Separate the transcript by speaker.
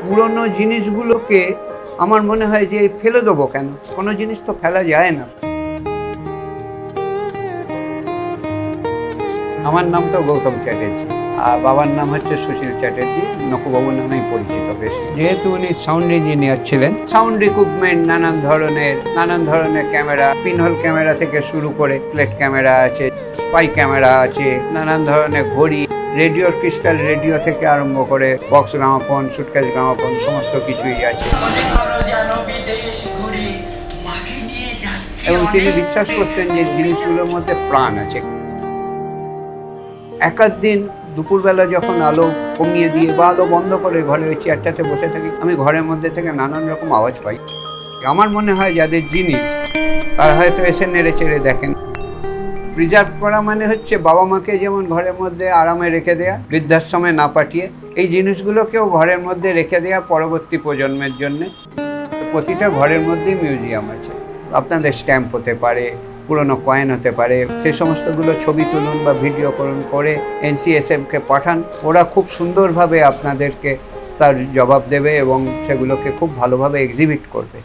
Speaker 1: পুরনো জিনিসগুলোকে আমার মনে হয় যে ফেলে দেবো কেন, কোনো জিনিস তো ফেলা যায় না। আমার নাম তো গৌতম চ্যাটার্জি, আর বাবার নাম হচ্ছে সুশীল চ্যাটার্জি, নকুবাবু নামেই পরিচিত বেশ। যেহেতু উনি সাউন্ড ইঞ্জিনিয়ার ছিলেন, সাউন্ড ইকুইপমেন্ট নানান ধরনের ক্যামেরা, পিনহোল ক্যামেরা থেকে শুরু করে প্লেট ক্যামেরা আছে, স্পাই ক্যামেরা আছে, নানান ধরনের ঘড়ি, রেডিওর ক্রিস্টাল রেডিও থেকে আরম্ভ করে বক্স গ্রামাফোন, সুটকেস গ্রামাফোন, সমস্ত কিছুই আছে। এবং তিনি বিশ্বাস করতেন যে জিনিসগুলোর মধ্যে প্রাণ আছে। একাধ দিন দুপুরবেলা যখন আলো কমিয়ে দিয়ে বা আলো বন্ধ করে ঘরে ওই চেয়ারটাতে বসে থাকি, আমি ঘরের মধ্যে থেকে নানান রকম আওয়াজ পাই। আমার মনে হয় যাদের জিনিস তারা হয়তো এসে নেড়ে চেড়ে দেখেন। প্রিজার্ভ করা মানে হচ্ছে বাবা মাকে যেমন ঘরের মধ্যে আরামে রেখে দেয়া, বৃদ্ধাশ্রমে না পাঠিয়ে, এই জিনিসগুলোকেও ঘরের মধ্যে রেখে দেয়া পরবর্তী প্রজন্মের জন্যে। প্রতিটা ঘরের মধ্যেই মিউজিয়াম আছে। আপনাদের স্ট্যাম্প হতে পারে, পুরনো কয়েন হতে পারে, সে সমস্তগুলো ছবি তুলুন বা ভিডিওকরণ করে NCSMকে পাঠান। ওরা খুব সুন্দরভাবে আপনাদেরকে তার জবাব দেবে এবং সেগুলোকে খুব ভালোভাবে এক্সিবিট করবে।